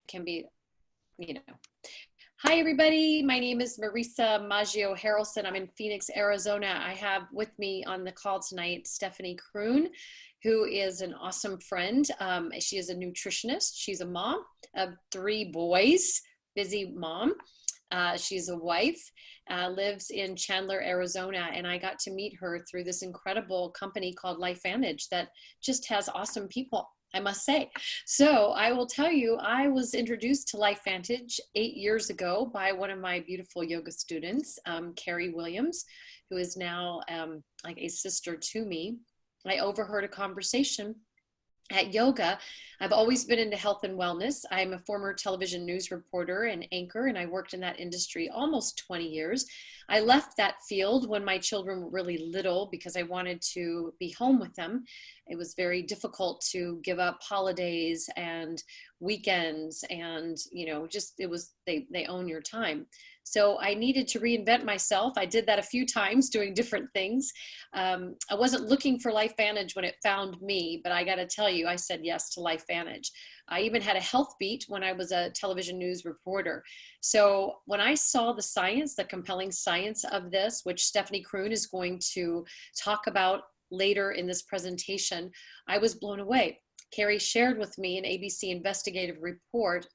can be, you know. Hi, everybody. My name is Marisa Maggio-Harelson. I'm in Phoenix, Arizona. I have with me on the call tonight Stephanie Kreun, who is an awesome friend. She is a nutritionist. She's a mom of 3 boys, busy mom. She's a wife, lives in Chandler, Arizona, and I got to meet her through this incredible company called LifeVantage that just has awesome people, I must say. So I will tell you, I was introduced to LifeVantage 8 years ago by one of my beautiful yoga students, Carrie Williams, who is now like a sister to me. I overheard a conversation at yoga. I've always been into health and wellness. I'm a former television news reporter and anchor, and I worked in that industry almost 20 years. I left that field when my children were really little because I wanted to be home with them. It was very difficult to give up holidays and weekends, and just they own your time. So I needed to reinvent myself. I did that a few times doing different things. I wasn't looking for LifeVantage when it found me, but I got to tell you, I said yes to LifeVantage. I even had a health beat when I was a television news reporter. So when I saw the science, the compelling science of this, which Stephanie Kreun is going to talk about later in this presentation, I was blown away. Carrie shared with me an ABC investigative report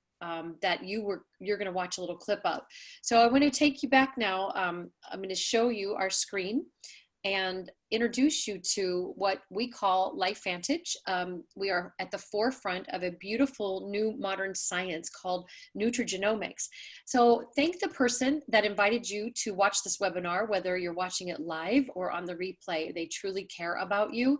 that you're going to watch a little clip of. So I want to take you back now. I'm going to show you our screen and introduce you to what we call LifeVantage. We are at the forefront of a beautiful new modern science called nutrigenomics. So thank the person that invited you to watch this webinar, whether you're watching it live or on the replay. They truly care about you.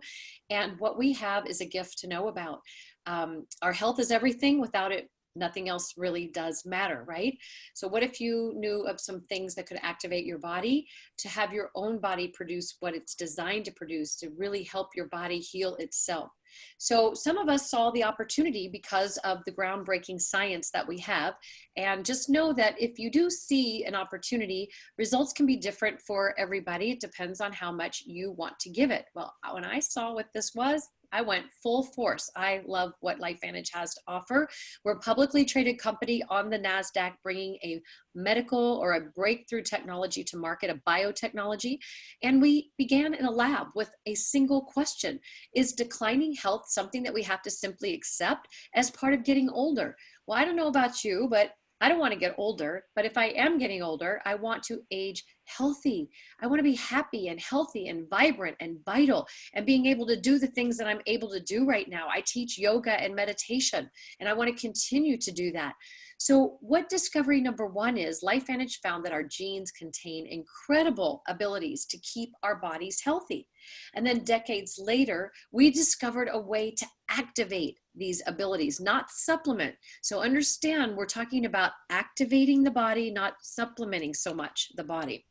And what we have is a gift to know about. Our health is everything. Without it, nothing else really does matter, right? So what if you knew of some things that could activate your body to have your own body produce what it's designed to produce, to really help your body heal itself? So some of us saw the opportunity because of the groundbreaking science that we have. And just know that if you do see an opportunity, results can be different for everybody. It depends on how much you want to give it. Well, when I saw what this was, I went full force. I love what LifeVantage has to offer. We're a publicly traded company on the NASDAQ, bringing a medical or a breakthrough technology to market, a biotechnology. And we began in a lab with a single question: is declining health something that we have to simply accept as part of getting older? Well, I don't know about you, but I don't want to get older, but if I am getting older, I want to age healthy. I want to be happy and healthy and vibrant and vital and being able to do the things that I'm able to do right now. I teach yoga and meditation, and I want to continue to do that. So what discovery number 1 is, LifeVantage found that our genes contain incredible abilities to keep our bodies healthy. And then decades later, we discovered a way to activate these abilities, not supplement. So understand, we're talking about activating the body, not supplementing so much the body.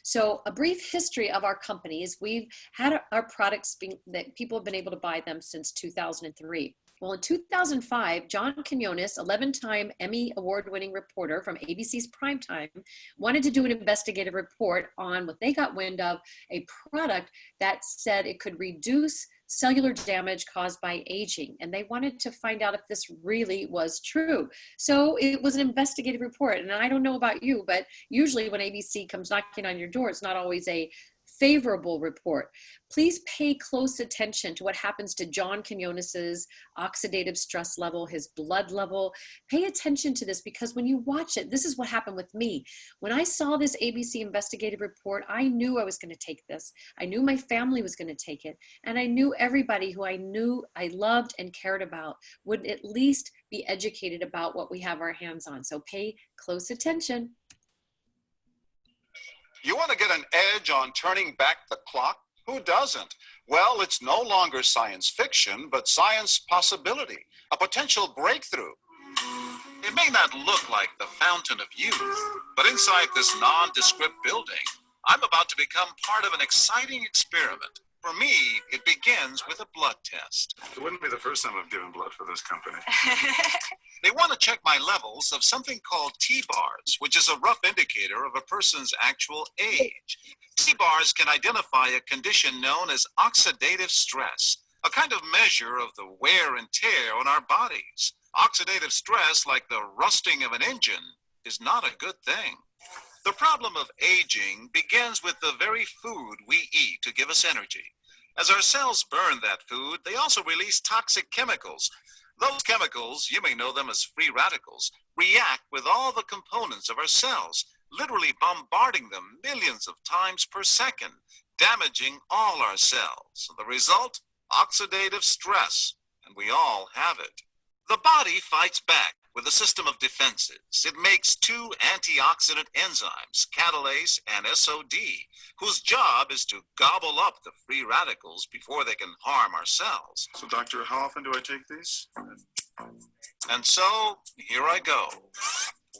So a brief history of our companies: we've had our products that people have been able to buy them since 2003. Well, in 2005, John Quinones, 11-time Emmy award-winning reporter from ABC's Primetime, wanted to do an investigative report on what they got wind of, a product that said it could reduce cellular damage caused by aging. And they wanted to find out if this really was true. So it was an investigative report. And I don't know about you, but usually when ABC comes knocking on your door, it's not always a favorable report. Please pay close attention to what happens to John Quinones's oxidative stress level, his blood level. Pay attention to this, because when you watch it, this is what happened with me. When I saw this ABC investigative report, I knew I was going to take this. I knew my family was going to take it. And I knew everybody who I knew I loved and cared about would at least be educated about what we have our hands on. So pay close attention. You want to get an edge on turning back the clock? Who doesn't? Well, it's no longer science fiction, but science possibility, a potential breakthrough. It may not look like the fountain of youth, but inside this nondescript building, I'm about to become part of an exciting experiment. For me, it begins with a blood test. It wouldn't be the first time I've given blood for this company. They want to check my levels of something called T-bars, which is a rough indicator of a person's actual age. T-bars can identify a condition known as oxidative stress, a kind of measure of the wear and tear on our bodies. Oxidative stress, like the rusting of an engine, is not a good thing. The problem of aging begins with the very food we eat to give us energy. As our cells burn that food, they also release toxic chemicals. Those chemicals, you may know them as free radicals, react with all the components of our cells, literally bombarding them millions of times per second, damaging all our cells. The result? Oxidative stress, and we all have it. The body fights back with a system of defenses. It makes two antioxidant enzymes, catalase and SOD, whose job is to gobble up the free radicals before they can harm our cells. So, doctor, how often do I take these? And so, here I go.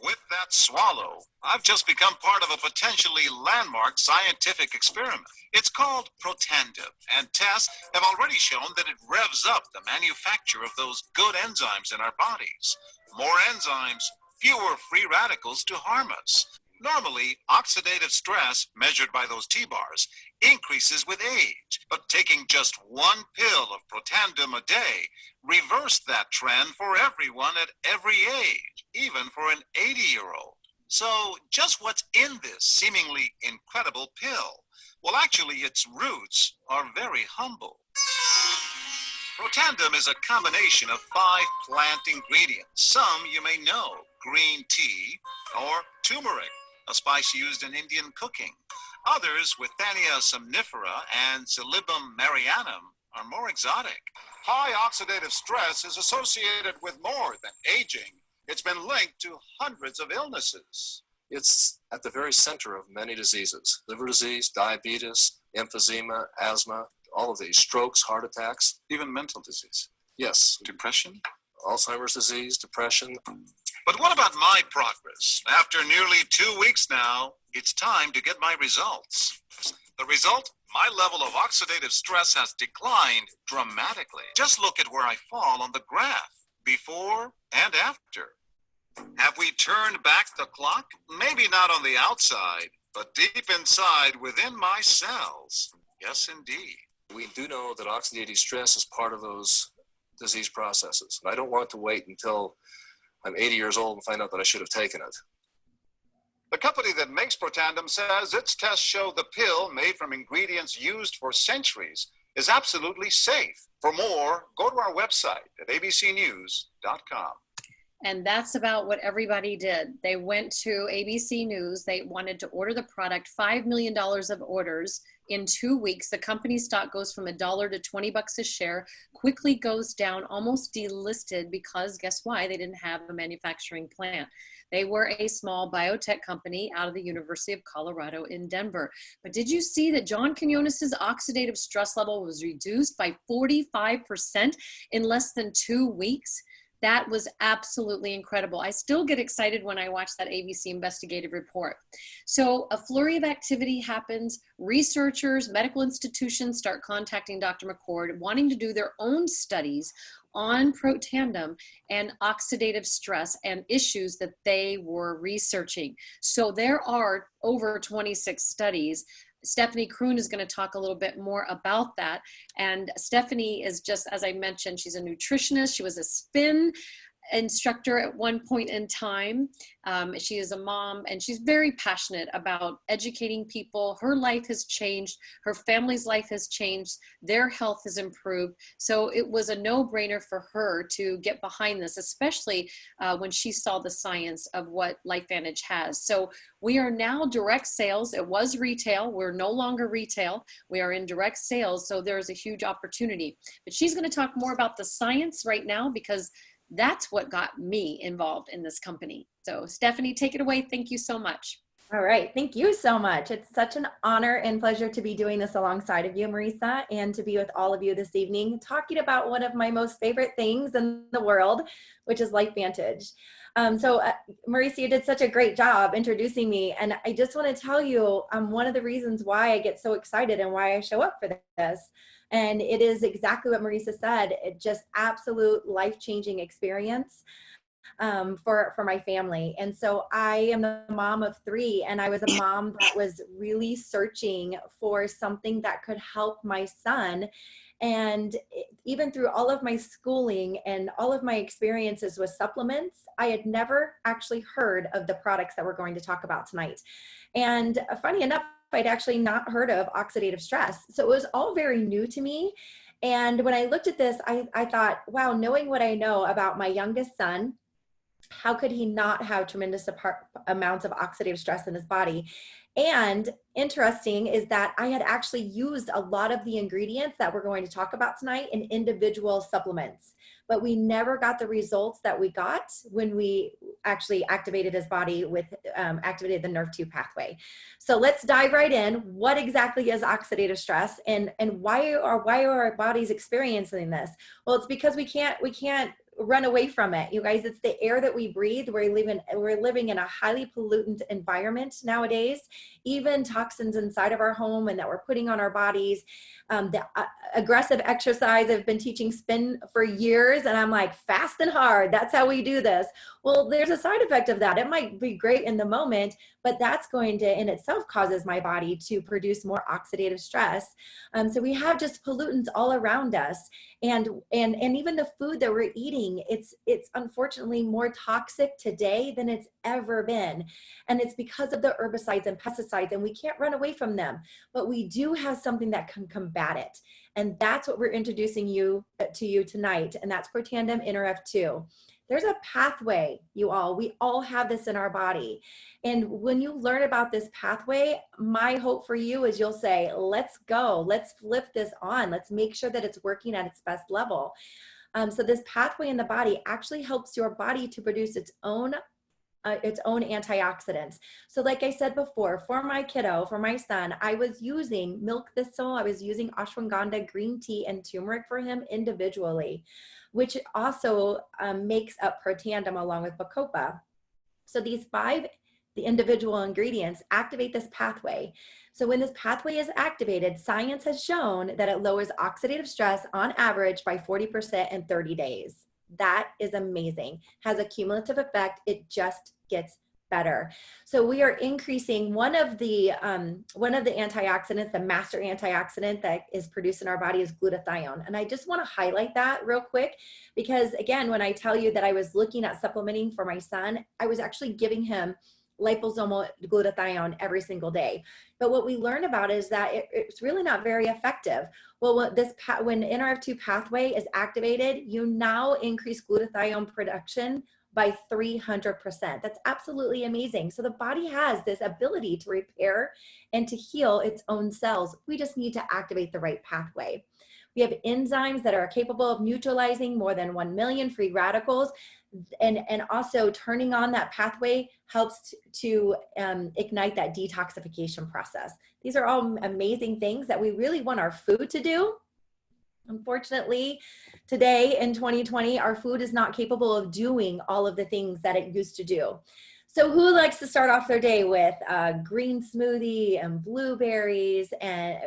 With that swallow, I've just become part of a potentially landmark scientific experiment. It's called Protandim, and tests have already shown that it revs up the manufacture of those good enzymes in our bodies. More enzymes, fewer free radicals to harm us. Normally, oxidative stress, measured by those T-bars, increases with age, but taking just one pill of Protandim a day reversed that trend for everyone at every age, even for an 80-year-old. So just what's in this seemingly incredible pill? Well, actually, its roots are very humble. Protandim is a combination of 5 plant ingredients. Some you may know: green tea or turmeric, a spice used in Indian cooking. Others, Withania somnifera and Silybum marianum, are more exotic. High oxidative stress is associated with more than aging. It's been linked to hundreds of illnesses. It's at the very center of many diseases: liver disease, diabetes, emphysema, asthma, all of these, strokes, heart attacks. Even mental disease. Yes, Depression? Alzheimer's disease, depression. But what about my progress? After nearly 2 weeks now, it's time to get my results. The result? My level of oxidative stress has declined dramatically. Just look at where I fall on the graph, before and after. Have we turned back the clock? Maybe not on the outside, but deep inside within my cells. Yes, indeed. We do know that oxidative stress is part of those disease processes. I don't want to wait until I'm 80 years old and find out that I should have taken it. The company that makes Protandim says its tests show the pill, made from ingredients used for centuries, is absolutely safe. For more, go to our website at abcnews.com. And that's about what everybody did. They went to ABC News. They wanted to order the product, $5 million of orders in 2 weeks. The company stock goes from $1 to $20 a share, quickly goes down, almost delisted, because guess why? They didn't have a manufacturing plant. They were a small biotech company out of the University of Colorado in Denver. But did you see that John Quinones's oxidative stress level was reduced by 45% in less than 2 weeks? That was absolutely incredible. I still get excited when I watch that ABC investigative report. So a flurry of activity happens. Researchers, medical institutions start contacting Dr. McCord, wanting to do their own studies on Protandim and oxidative stress and issues that they were researching. So there are over 26 studies. Stephanie Kreun is going to talk a little bit more about that. And Stephanie is, just as I mentioned, she's a nutritionist. She was a spin instructor at one point in time. She is a mom, and she's very passionate about educating people. Her life has changed. Her family's life has changed. Their health has improved. So it was a no-brainer for her to get behind this, especially when she saw the science of what LifeVantage has. So we are now direct sales. It was retail. We're no longer retail. We are in direct sales. So there's a huge opportunity. But she's going to talk more about the science right now, because that's what got me involved in this company. So Stephanie, take it away. Thank you so much. All right. Thank you so much. It's such an honor and pleasure to be doing this alongside of you, Marisa, and to be with all of you this evening, talking about one of my most favorite things in the world, which is LifeVantage. Marisa, you did such a great job introducing me. And I just want to tell you, one of the reasons why I get so excited and why I show up for this. And it is exactly what Marisa said. It just absolute life-changing experience for my family. And so I am the mom of 3, and I was a mom that was really searching for something that could help my son. And even through all of my schooling and all of my experiences with supplements, I had never actually heard of the products that we're going to talk about tonight. And funny enough, I'd actually not heard of oxidative stress. So it was all very new to me. And when I looked at this, I thought, wow, knowing what I know about my youngest son, how could he not have tremendous amounts of oxidative stress in his body? And interesting is that I had actually used a lot of the ingredients that we're going to talk about tonight in individual supplements, but we never got the results that we got when we actually activated his body with activated the NRF2 pathway. So let's dive right in. What exactly is oxidative stress, and why are our bodies experiencing this? Well, it's because we can't run away from it, you guys. It's the air that we breathe. We're living in a highly pollutant environment nowadays. Even toxins inside of our home and that we're putting on our bodies. The aggressive exercise, I've been teaching spin for years, and I'm like, fast and hard, that's how we do this. Well, there's a side effect of that. It might be great in the moment, but that's going to in itself causes my body to produce more oxidative stress. So we have just pollutants all around us, and even the food that we're eating, it's unfortunately more toxic today than it's ever been. And it's because of the herbicides and pesticides, and we can't run away from them, but we do have something that can combat it. And that's what we're introducing to you tonight. And that's Protandim NRF2. There's a pathway, you all. We all have this in our body. And when you learn about this pathway, my hope for you is you'll say, let's go, let's flip this on. Let's make sure that it's working at its best level. So this pathway in the body actually helps your body to produce its own antioxidants. So like I said before, for my kiddo, for my son, I was using milk thistle, I was using ashwagandha, green tea, and turmeric for him individually, which also makes up Protandim along with Bacopa. So these 5 the individual ingredients activate this pathway. So when this pathway is activated, science has shown that it lowers oxidative stress on average by 40% in 30 days. That is amazing. Has a cumulative effect. It just gets better. So we are increasing one of the antioxidants, the master antioxidant that is produced in our body is glutathione. And I just want to highlight that real quick, because again, when I tell you that I was looking at supplementing for my son, I was actually giving him liposomal glutathione every single day. But what we learned about is that it's really not very effective. Well, when NRF2 pathway is activated, you now increase glutathione production by 300%. That's absolutely amazing. So the body has this ability to repair and to heal its own cells. We just need to activate the right pathway. We have enzymes that are capable of neutralizing more than 1 million free radicals. And also turning on that pathway helps to ignite that detoxification process. These are all amazing things that we really want our food to do. Unfortunately, today in 2020, our food is not capable of doing all of the things that it used to do. So who likes to start off their day with a green smoothie and blueberries and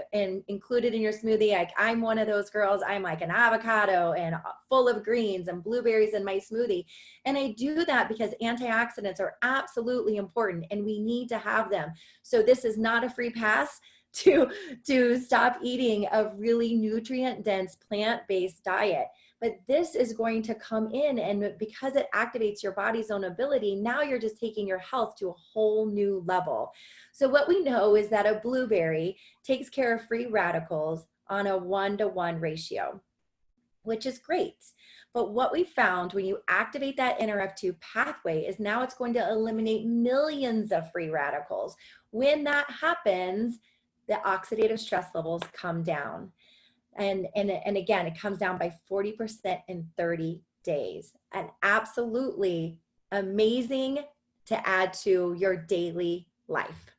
included in your smoothie? Like, I'm one of those girls. I'm like an avocado and full of greens and blueberries in my smoothie. And I do that because antioxidants are absolutely important and we need to have them. So this is not a free pass to stop eating a really nutrient-dense plant-based diet. But this is going to come in, and because it activates your body's own ability, now you're just taking your health to a whole new level. So what we know is that a blueberry takes care of free radicals on a 1-to-1 ratio, which is great. But what we found when you activate that NRF2 pathway is now it's going to eliminate millions of free radicals. When that happens, the oxidative stress levels come down. And again, it comes down by 40% in 30 days. And absolutely amazing to add to your daily life.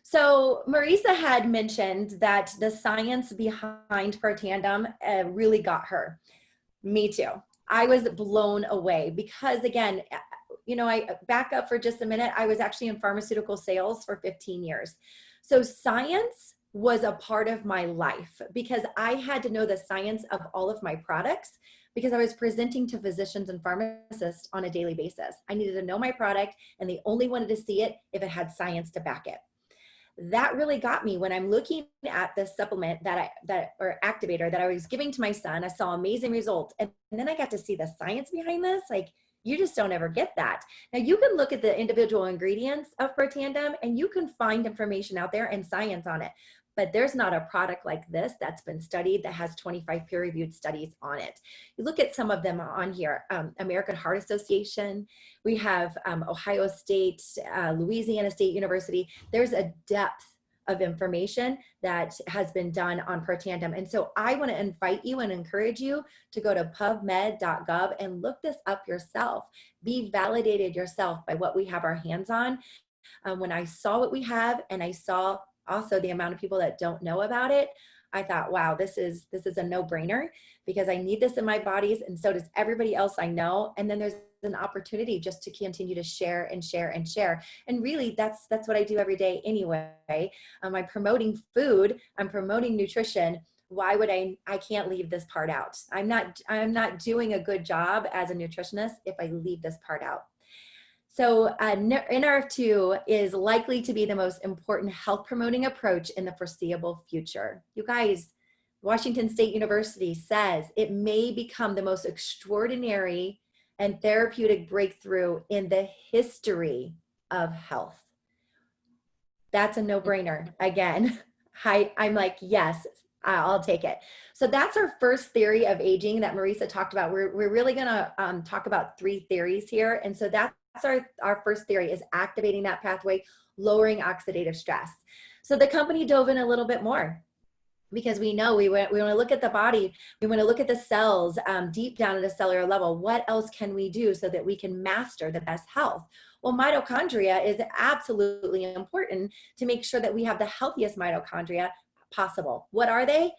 So Marisa had mentioned that the science behind Protandim really got her. Me too. I was blown away because, again, you know, I back up for just a minute. I was actually in pharmaceutical sales for 15 years. So science was a part of my life because I had to know the science of all of my products because I was presenting to physicians and pharmacists on a daily basis. I needed to know my product, and they only wanted to see it if it had science to back it. that really got me when I'm looking at this supplement or activator that I was giving to my son. I saw amazing results. And then I got to see the science behind this. Like, you just don't ever get that. Now you can look at the individual ingredients of Protandim and you can find information out there and science on it, but there's not a product like this that's been studied that has 25 peer-reviewed studies on it. You look at some of them on here, American Heart Association, we have Ohio State, Louisiana State University. There's a depth of information that has been done on Protandim. And so I want to invite you and encourage you to go to pubmed.gov and look this up yourself. Be validated yourself by what we have our hands on. When I saw what we have and I saw also the amount of people that don't know about it, I thought, wow, this is a no-brainer because I need this in my bodies and so does everybody else I know. And then there's an opportunity just to continue to share and share and share. And really that's what I do every day anyway. I'm promoting food, I'm promoting nutrition. Why would I can't leave this part out. I'm not doing a good job as a nutritionist if I leave this part out. So NRF2 is likely to be the most important health promoting approach in the foreseeable future. You guys, Washington State University says it may become the most extraordinary and therapeutic breakthrough in the history of health. That's a no-brainer. Again, I'm like, yes, I'll take it. So that's our first theory of aging that Marisa talked about. We're really gonna talk about 3 theories here. And so that's our first theory is activating that pathway, lowering oxidative stress. So the company dove in a little bit more because we know we want to look at the body, we want to look at the cells deep down at a cellular level. What else can we do so that we can master the best health? Well, mitochondria is absolutely important to make sure that we have the healthiest mitochondria possible. What are they?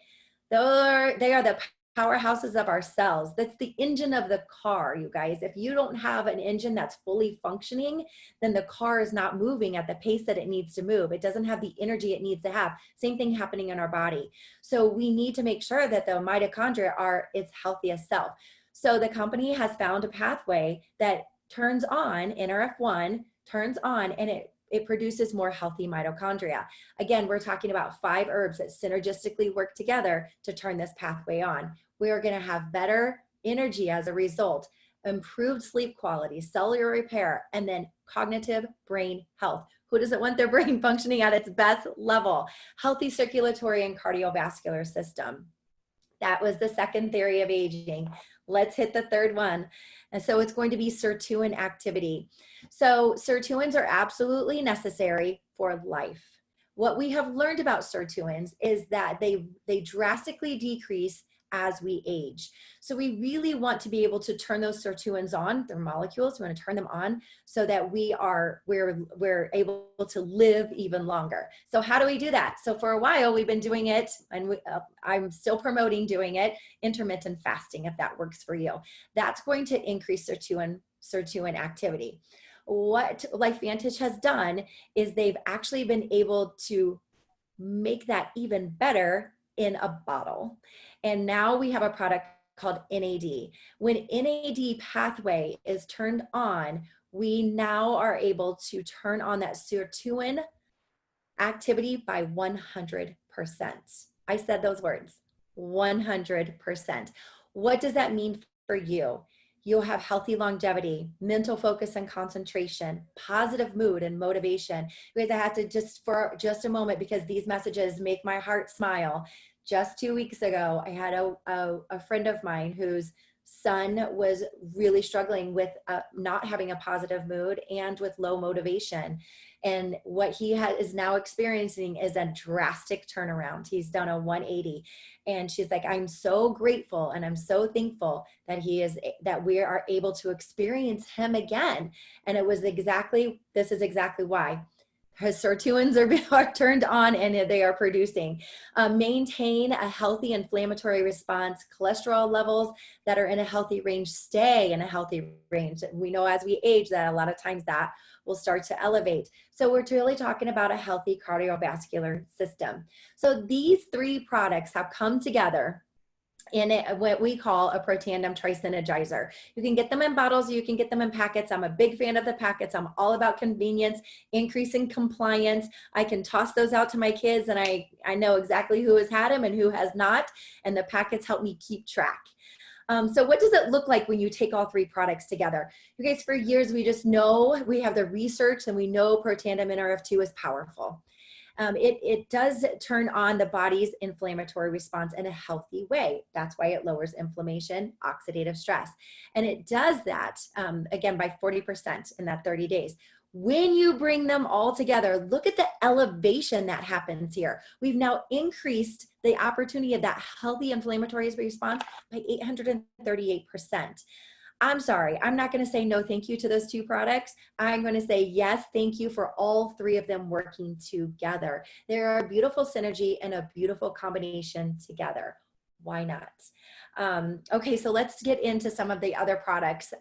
They are the powerhouses of our cells. That's the engine of the car, you guys. If you don't have an engine that's fully functioning, then the car is not moving at the pace that it needs to move. It doesn't have the energy it needs to have. Same thing happening in our body. So we need to make sure that the mitochondria are its healthiest self. So the company has found a pathway that turns on, NRF1 turns on, and it produces more healthy mitochondria. Again, we're talking about 5 herbs that synergistically work together to turn this pathway on. We are going to have better energy as a result, improved sleep quality, cellular repair, and then cognitive brain health. Who doesn't want their brain functioning at its best level? Healthy circulatory and cardiovascular system. That was the second theory of aging. Let's hit the third one. And so it's going to be Sirtuin activity. So sirtuins are absolutely necessary for life. What we have learned about sirtuins is that they drastically decrease as we age. So we really want to be able to turn those sirtuins on, their molecules, we want to turn them on so that we're able to live even longer. So how do we do that? So for a while we've been doing it, and I'm still promoting doing it, intermittent fasting, if that works for you. That's going to increase sirtuin activity. What LifeVantage has done is they've actually been able to make that even better in a bottle. And now we have a product called NAD. When NAD pathway is turned on, we now are able to turn on that sirtuin activity by 100%. I said those words, 100%. What does that mean for you? You'll have healthy longevity, mental focus and concentration, positive mood and motivation. You guys, I have to for just a moment, because these messages make my heart smile. Just 2 weeks ago, I had a friend of mine whose son was really struggling with not having a positive mood and with low motivation. And what he is now experiencing is a drastic turnaround. He's done a 180. And she's like, I'm so grateful and I'm so thankful that that we are able to experience him again. And this is exactly why. His sirtuins are turned on and they are producing. Maintain a healthy inflammatory response. Cholesterol levels that are in a healthy range stay in a healthy range. We know as we age that a lot of times that will start to elevate. So we're really talking about a healthy cardiovascular system. So these 3 products have come together in what we call a Protandim Tri-Synergizer. You can get them in bottles, you can get them in packets. I'm a big fan of the packets. I'm all about convenience, increasing compliance. I can toss those out to my kids, and I know exactly who has had them and who has not, and the packets help me keep track. So what does it look like when you take all three products together? You guys, for years, we just know, we have the research, and we know Protandim NRF2 is powerful. It does turn on the body's inflammatory response in a healthy way. That's why it lowers inflammation, oxidative stress. And it does that, again, by 40% in that 30 days. When you bring them all together, look at the elevation that happens here. We've now increased the opportunity of that healthy inflammatory response by 838%. I'm sorry, I'm not going to say no thank you to those two products. I'm going to say yes, thank you for all three of them working together. They're a beautiful synergy and a beautiful combination together. Why not? Okay, so let's get into some of the other products.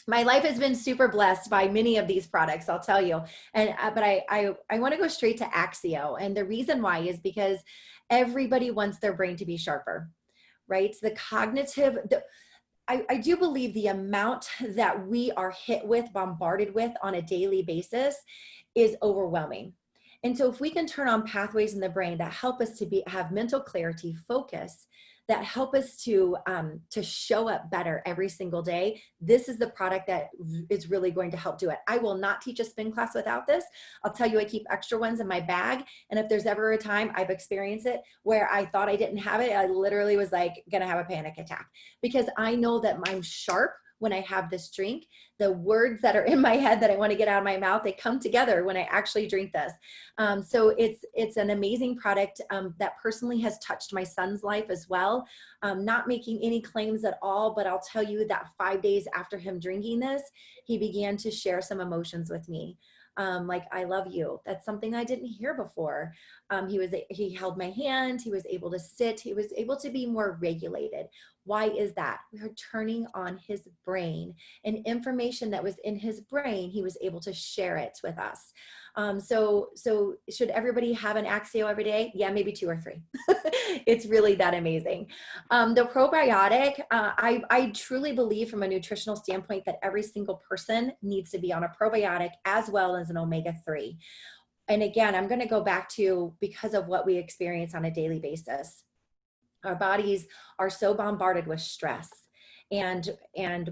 My life has been super blessed by many of these products, I'll tell you. And but I want to go straight to Axio, and the reason why is because everybody wants their brain to be sharper, right? The cognitive. I do believe the amount that we are hit with, bombarded with on a daily basis is overwhelming. And so if we can turn on pathways in the brain that help us to have mental clarity, focus, that help us to show up better every single day, this is the product that is really going to help do it. I will not teach a spin class without this. I'll tell you, I keep extra ones in my bag. And if there's ever a time, I've experienced it, where I thought I didn't have it, I literally was like gonna have a panic attack, because I know that I'm sharp when I have this drink. The words that are in my head that I want to get out of my mouth, they come together when I actually drink this. So it's an amazing product that personally has touched my son's life as well. Not making any claims at all, but I'll tell you that 5 days after him drinking this, he began to share some emotions with me. Like, I love you. That's something I didn't hear before. He held my hand, he was able to sit, he was able to be more regulated. Why is that? We are turning on his brain, and information that was in his brain, he was able to share it with us. So should everybody have an Axio every day? Yeah, maybe 2 or 3. It's really that amazing. The probiotic, I truly believe from a nutritional standpoint that every single person needs to be on a probiotic as well as an omega-3. And again, I'm going to go back to, because of what we experience on a daily basis. Our bodies are so bombarded with stress, and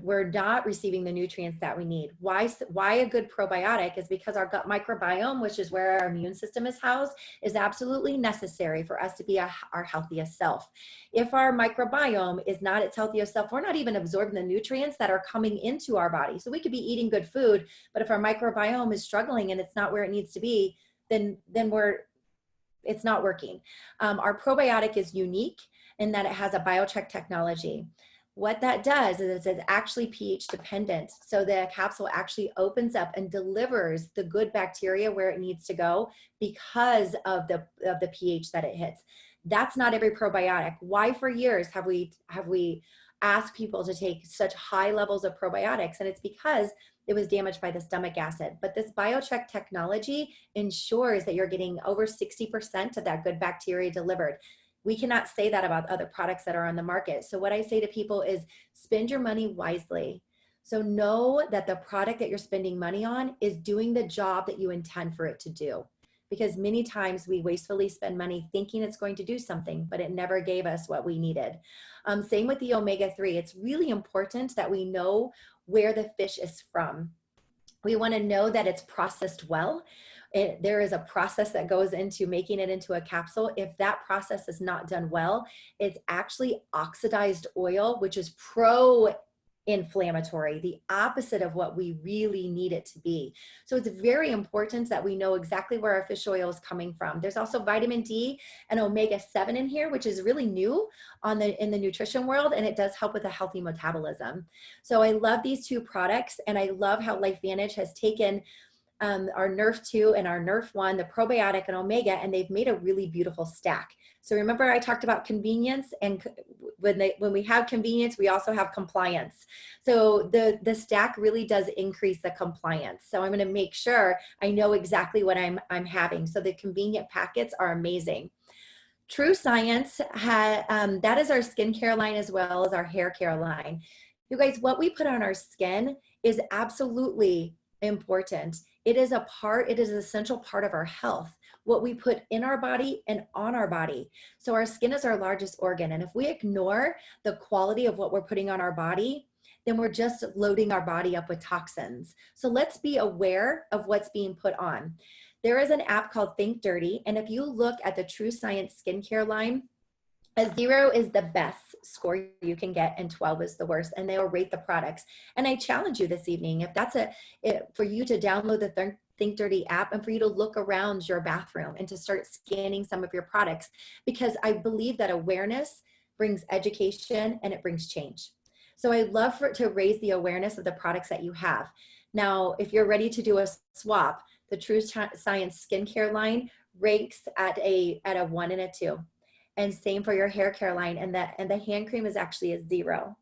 we're not receiving the nutrients that we need. Why a good probiotic is because our gut microbiome, which is where our immune system is housed, is absolutely necessary for us to be our healthiest self. If our microbiome is not its healthiest self, we're not even absorbing the nutrients that are coming into our body. So we could be eating good food, but if our microbiome is struggling and it's not where it needs to be, then it's not working. Our probiotic is unique in that it has a biocheck technology. What that does is it's actually pH dependent. So the capsule actually opens up and delivers the good bacteria where it needs to go because of the pH that it hits. That's not every probiotic. Why for years have we asked people to take such high levels of probiotics? And it's because it was damaged by the stomach acid. But this biocheck technology ensures that you're getting over 60% of that good bacteria delivered. We cannot say that about other products that are on the market. So what I say to people is spend your money wisely. So know that the product that you're spending money on is doing the job that you intend for it to do. Because many times we wastefully spend money thinking it's going to do something, but it never gave us what we needed. Same with the omega-3. It's really important that we know where the fish is from. We want to know that it's processed well. There is a process that goes into making it into a capsule. If that process is not done well, it's actually oxidized oil, which is pro-inflammatory, the opposite of what we really need it to be. So it's very important that we know exactly where our fish oil is coming from. There's also vitamin D and omega-7 in here, which is really new in the nutrition world, and it does help with a healthy metabolism. So I love these two products, and I love how LifeVantage has taken our Nerf 2 and our Nerf 1, the probiotic and omega, and they've made a really beautiful stack. So remember I talked about convenience, and when we have convenience, we also have compliance. So the stack really does increase the compliance. So I'm going to make sure I know exactly what I'm having. So the convenient packets are amazing. True Science, that is our skincare line as well as our hair care line. You guys, what we put on our skin is absolutely important. It is an essential part of our health, what we put in our body and on our body. So our skin is our largest organ. And if we ignore the quality of what we're putting on our body, then we're just loading our body up with toxins. So let's be aware of what's being put on. There is an app called Think Dirty. And if you look at the True Science skincare line, a 0 is the best score you can get and 12 is the worst, and they will rate the products. And I challenge you this evening, if that's for you to download the Think Dirty app and for you to look around your bathroom and to start scanning some of your products, because I believe that awareness brings education and it brings change. So I'd love to raise the awareness of the products that you have. Now, if you're ready to do a swap, the True Science skincare line ranks at a 1 and a 2. And same for your hair care line, and the hand cream is actually a 0.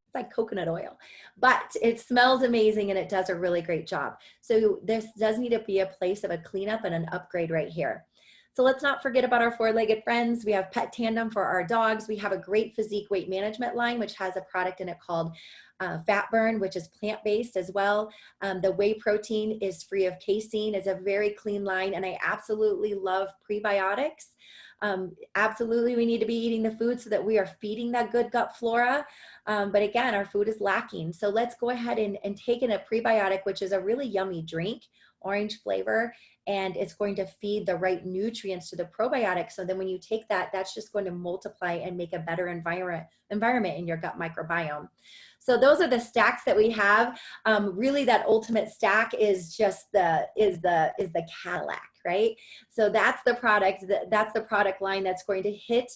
It's like coconut oil, but it smells amazing and it does a really great job. So this does need to be a place of a cleanup and an upgrade right here. So let's not forget about our four-legged friends. We have Pet Tandem for our dogs. We have a great physique weight management line, which has a product in it called Fat Burn, which is plant-based as well. The whey protein is free of casein. It's a very clean line, and I absolutely love prebiotics. Absolutely, we need to be eating the food so that we are feeding that good gut flora. But again, our food is lacking. So let's go ahead and take in a prebiotic, which is a really yummy drink, orange flavor, and it's going to feed the right nutrients to the probiotic. So then when you take that, that's just going to multiply and make a better environment in your gut microbiome. So those are the stacks that we have. Really, that ultimate stack is just the Cadillac, right? So that's the product line that's going to hit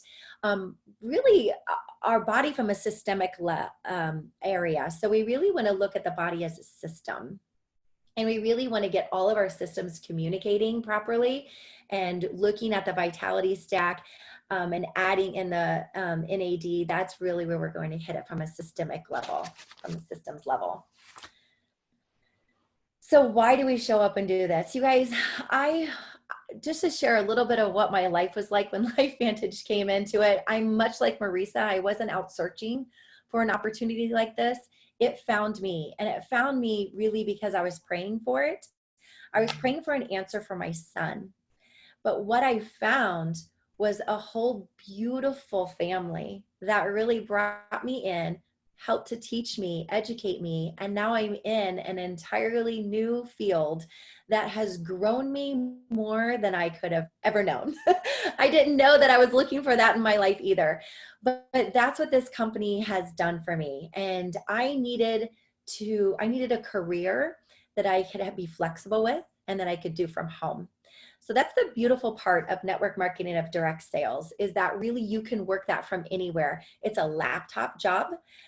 really our body from a systemic area. So we really want to look at the body as a system. And we really want to get all of our systems communicating properly and looking at the vitality stack and adding in the NAD. That's really where we're going to hit it from a systemic level, from a systems level. So why do we show up and do this? You guys, just to share a little bit of what my life was like when LifeVantage came into it, I'm much like Marisa. I wasn't out searching for an opportunity like this. It found me, and it found me really because I was praying for it. I was praying for an answer for my son. But what I found was a whole beautiful family that really brought me in, helped to teach me, educate me, and now I'm in an entirely new field that has grown me more than I could have ever known. I didn't know that I was looking for that in my life either, but that's what this company has done for me. And I needed a career that I could be flexible with and that I could do from home. So that's the beautiful part of network marketing, of direct sales, is that really you can work that from anywhere. It's a laptop job.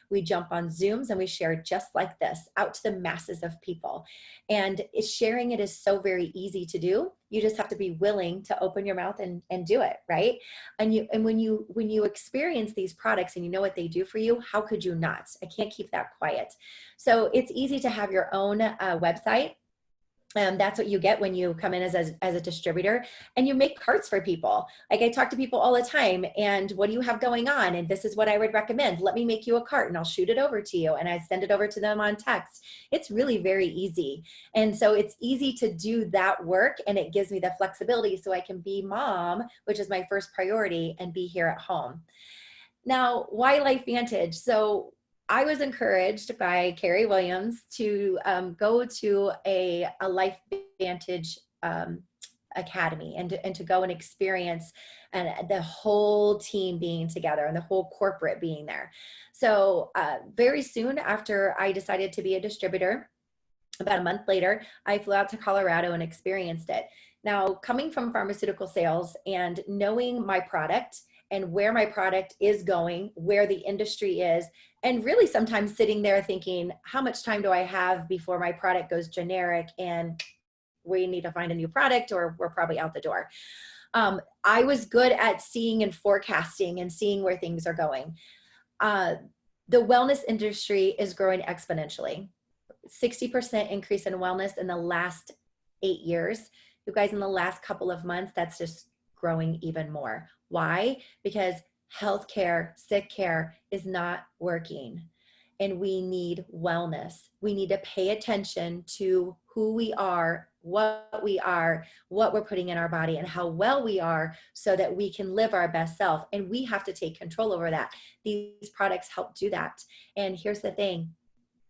We jump on Zooms and we share just like this out to the masses of people. And sharing it is so very easy to do. You just have to be willing to open your mouth and do it, right? And when you experience these products and you know what they do for you, how could you not? I can't keep that quiet. So it's easy to have your own website. That's what you get when you come in as a distributor, and you make cards for people. Like I talk to people all the time, and what do you have going on? And this is what I would recommend. Let me make you a card and I'll shoot it over to you. And I send it over to them on text. It's really very easy. And so it's easy to do that work, and it gives me the flexibility so I can be mom, which is my first priority, and be here at home. Now, why LifeVantage? So I was encouraged by Carrie Williams to go to a LifeVantage academy and to go and experience and the whole team being together and the whole corporate being there. So very soon after I decided to be a distributor, about a month later, I flew out to Colorado and experienced it. Now, coming from pharmaceutical sales and knowing my product and where my product is going, where the industry is, and really sometimes sitting there thinking, how much time do I have before my product goes generic and we need to find a new product or we're probably out the door. I was good at seeing and forecasting and seeing where things are going. The wellness industry is growing exponentially. 60% increase in wellness in the last 8 years. You guys, in the last couple of months, that's just growing even more. Why? Because healthcare, sick care is not working. And we need wellness. We need to pay attention to who we are, what we're putting in our body, and how well we are, so that we can live our best self. And we have to take control over that. These products help do that. And here's the thing.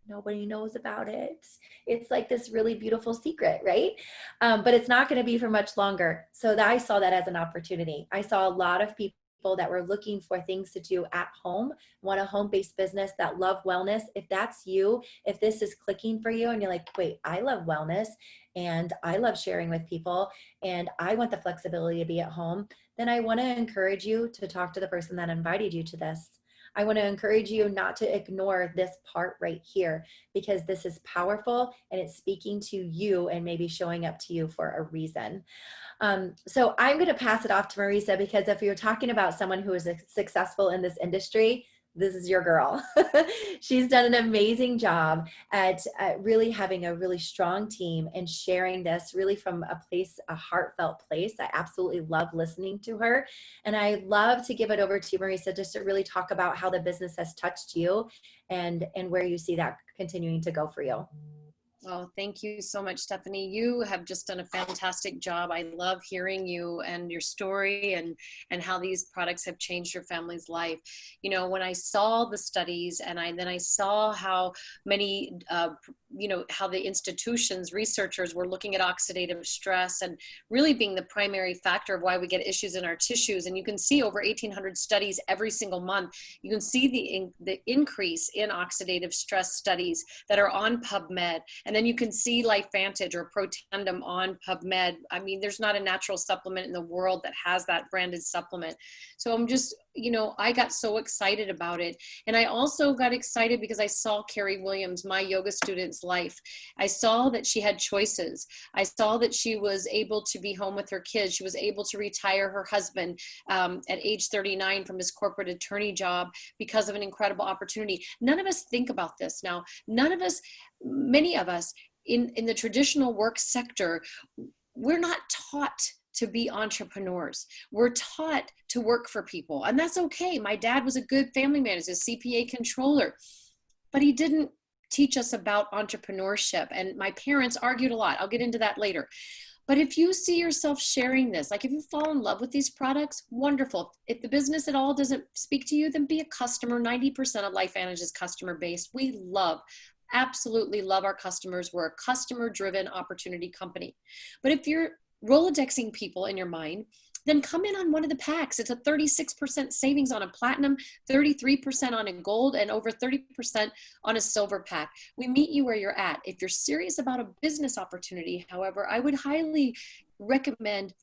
Nobody knows about it. It's like this really beautiful secret, right? But it's not going to be for much longer. So I saw that as an opportunity. I saw a lot of people that were looking for things to do at home, want a home-based business, that love wellness. If that's you, if this is clicking for you and you're like, wait, I love wellness and I love sharing with people and I want the flexibility to be at home, then I want to encourage you to talk to the person that invited you to this. I want to encourage you not to ignore this part right here, because this is powerful and it's speaking to you and maybe showing up to you for a reason. So I'm going to pass it off to Marisa, because if you're talking about someone who is successful in this industry, this is your girl. She's done an amazing job at really having a really strong team and sharing this really from a heartfelt place. I absolutely love listening to her. And I love to give it over to Marisa just to really talk about how the business has touched you and where you see that continuing to go for you. Oh, thank you so much, Stephanie. You have just done a fantastic job. I love hearing you and your story and how these products have changed your family's life. You know, when I saw the studies and then I saw how many, how the institutions, researchers were looking at oxidative stress and really being the primary factor of why we get issues in our tissues. And you can see over 1,800 studies every single month. You can see the increase in oxidative stress studies that are on PubMed. And then you can see LifeVantage or Protandim on PubMed. I mean, there's not a natural supplement in the world that has that branded supplement. So I'm just, I got so excited about it. And I also got excited because I saw Carrie Williams, my yoga student's life. I saw that she had choices. I saw that she was able to be home with her kids. She was able to retire her husband at age 39 from his corporate attorney job because of an incredible opportunity. None of us think about this now. Many of us in the traditional work sector, we're not taught to be entrepreneurs. We're taught to work for people, and that's okay. My dad was a good family man, he's a CPA controller, but he didn't teach us about entrepreneurship. And my parents argued a lot. I'll get into that later. But if you see yourself sharing this, like if you fall in love with these products, wonderful. If the business at all doesn't speak to you, then be a customer. 90% of LifeVantage is customer based. We absolutely love our customers. We're a customer-driven opportunity company. But if you're Rolodexing people in your mind, then come in on one of the packs. It's a 36% savings on a platinum, 33% on a gold, and over 30% on a silver pack. We meet you where you're at. If you're serious about a business opportunity, however, I would highly recommend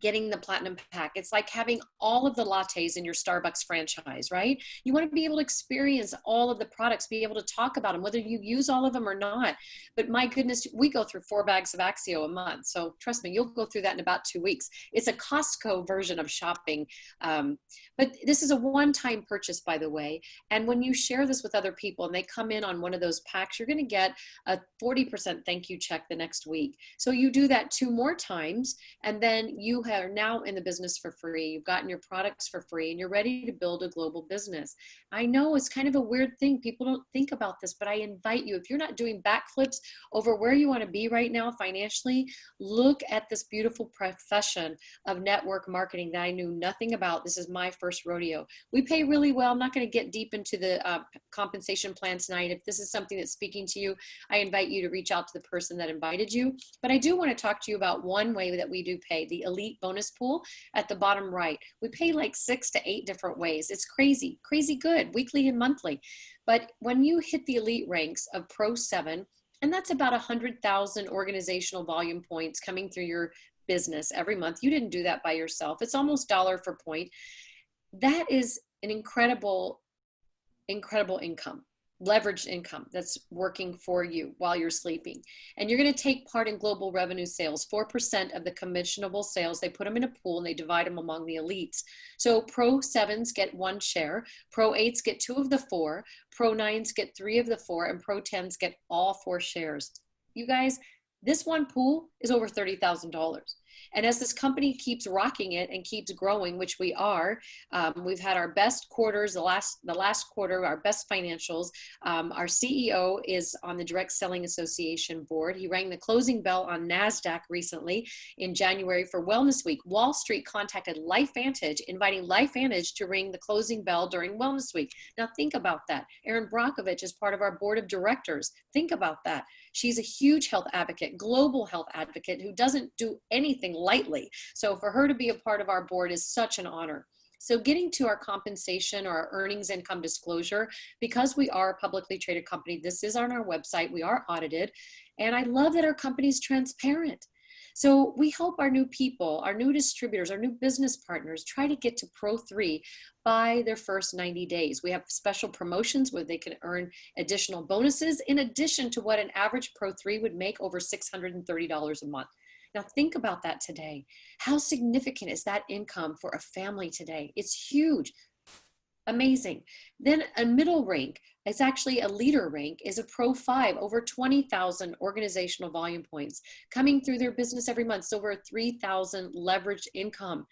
getting the platinum pack. It's like having all of the lattes in your Starbucks franchise, right? You want to be able to experience all of the products, be able to talk about them, whether you use all of them or not. But my goodness, we go through 4 bags of Axio a month. So trust me, you'll go through that in about 2 weeks. It's a Costco version of shopping. But this is a one-time purchase, by the way. And when you share this with other people and they come in on one of those packs, you're going to get a 40% thank you check the next week. So you do that 2 more times, and then you are now in the business for free. You've gotten your products for free and you're ready to build a global business. I know it's kind of a weird thing. People don't think about this, but I invite you, if you're not doing backflips over where you want to be right now financially, look at this beautiful profession of network marketing that I knew nothing about. This is my first rodeo. We pay really well. I'm not going to get deep into the compensation plan tonight. If this is something that's speaking to you, I invite you to reach out to the person that invited you. But I do want to talk to you about one way that we do pay, the elite bonus pool at the bottom right. We pay like 6 to 8 different ways. It's crazy good, weekly and monthly. But when you hit the elite ranks of Pro 7, and that's about 100,000 organizational volume points coming through your business every month. You didn't do that by yourself. It's almost $1 per point. That is an incredible income. Leveraged income that's working for you while you're sleeping. And you're going to take part in global revenue sales. 4% of the commissionable sales, they put them in a pool and they divide them among the elites. So Pro 7s get 1 share, Pro 8s get 2 of the 4, Pro 9s get 3 of the 4, and Pro 10s get all 4 shares. You guys, this one pool is over $30,000. And as this company keeps rocking it and keeps growing, which we are, we've had our best quarters, the last quarter, our best financials. Our CEO is on the Direct Selling Association board. He rang the closing bell on NASDAQ recently in January for Wellness Week. Wall Street contacted LifeVantage, inviting LifeVantage to ring the closing bell during Wellness Week. Now think about that. Erin Brockovich is part of our board of directors. Think about that. She's a huge health advocate, global health advocate who doesn't do anything lightly. So for her to be a part of our board is such an honor. So getting to our compensation or our earnings income disclosure, because we are a publicly traded company, this is on our website, we are audited, and I love that our company is transparent. So we help our new people, our new distributors, our new business partners try to get to Pro 3 by their first 90 days. We have special promotions where they can earn additional bonuses in addition to what an average Pro 3 would make, over $630 a month. Now think about that today. How significant is that income for a family today? It's huge. Amazing. Then a middle rank, it's actually a leader rank, is a Pro 5, over 20,000 organizational volume points coming through their business every month. It's over 3,000 leveraged income.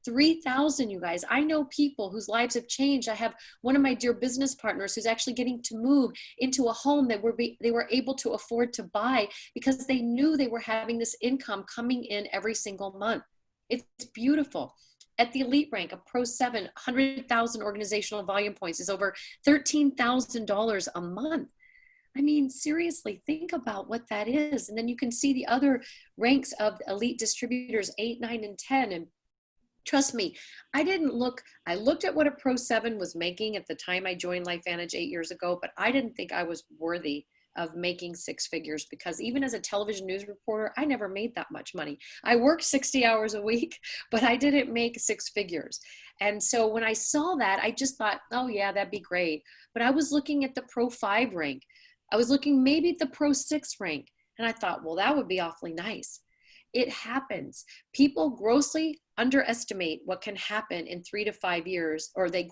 3,000, you guys. I know people whose lives have changed. I have one of my dear business partners who's actually getting to move into a home that they were able to afford to buy because they knew they were having this income coming in every single month. It's beautiful. At the elite rank, a Pro 7, 100,000 organizational volume points is over $13,000 a month. I mean, seriously, think about what that is. And then you can see the other ranks of elite distributors, 8, 9, and 10. And trust me, I looked at what a Pro 7 was making at the time I joined LifeVantage 8 years ago, but I didn't think I was worthy of making six figures, because even as a television news reporter, I never made that much money. I worked 60 hours a week, but I didn't make six figures. And so when I saw that, I just thought, oh yeah, that'd be great. But I was looking at the Pro 5 rank. I was looking maybe at the Pro 6 rank. And I thought, well, that would be awfully nice. It happens. People grossly underestimate what can happen in 3 to 5 years, or they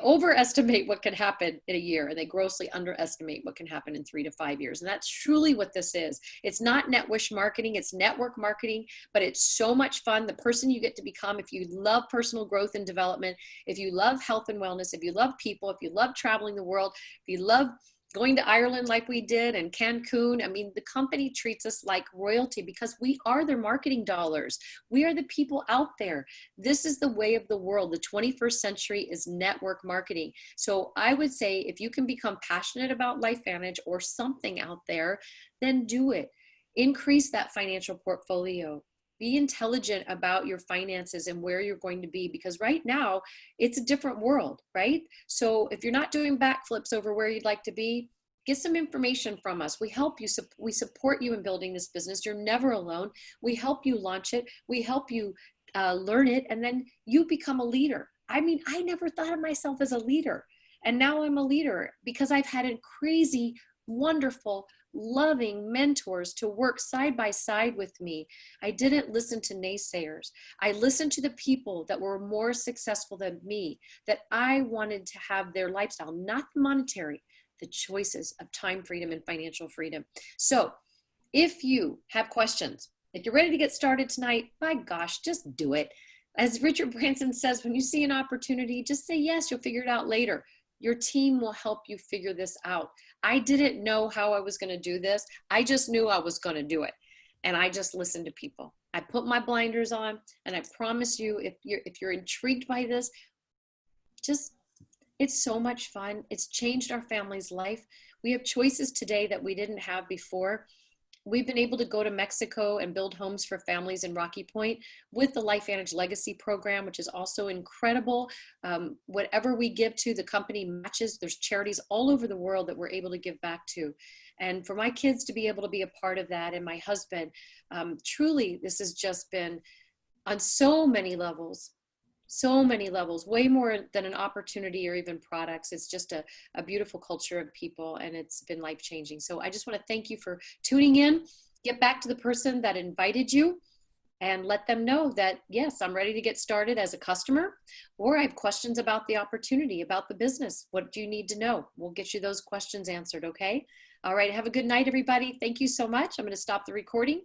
overestimate what can happen in a year, and they grossly underestimate what can happen in 3 to 5 years. And that's truly what this is. It's not net wish marketing, it's network marketing, but it's so much fun. The person you get to become, if you love personal growth and development, if you love health and wellness, if you love people, if you love traveling the world, if you love going to Ireland like we did and Cancun. I mean, the company treats us like royalty because we are their marketing dollars. We are the people out there. This is the way of the world. The 21st century is network marketing. So I would say if you can become passionate about LifeVantage or something out there, then do it. Increase that financial portfolio. Be intelligent about your finances and where you're going to be, because right now it's a different world, right? So if you're not doing backflips over where you'd like to be, get some information from us. We help you. We support you in building this business. You're never alone. We help you launch it. We help you learn it, and then you become a leader. I mean, I never thought of myself as a leader, and now I'm a leader because I've had a crazy, wonderful, loving mentors to work side by side with me. I didn't listen to naysayers. I listened to the people that were more successful than me, that I wanted to have their lifestyle, not monetary, the choices of time freedom and financial freedom. So if you have questions, if you're ready to get started tonight, my gosh, just do it. As Richard Branson says, when you see an opportunity, just say yes, you'll figure it out later. Your team will help you figure this out. I didn't know how I was going to do this. I just knew I was going to do it. And I just listened to people. I put my blinders on, and I promise you, if you're intrigued by this, it's so much fun. It's changed our family's life. We have choices today that we didn't have before. We've been able to go to Mexico and build homes for families in Rocky Point with the LifeVantage Legacy Program, which is also incredible. Whatever we give to, the company matches. There's charities all over the world that we're able to give back to. And for my kids to be able to be a part of that, and my husband, truly, this has just been on so many levels, way more than an opportunity or even products. It's just a beautiful culture of people, and it's been life-changing. So I just want to thank you for tuning in. Get back to the person that invited you and let them know that, yes, I'm ready to get started as a customer, or I have questions about the opportunity, about the business. What do you need to know? We'll get you those questions answered, okay? All right, have a good night, everybody. Thank you so much. I'm going to stop the recording.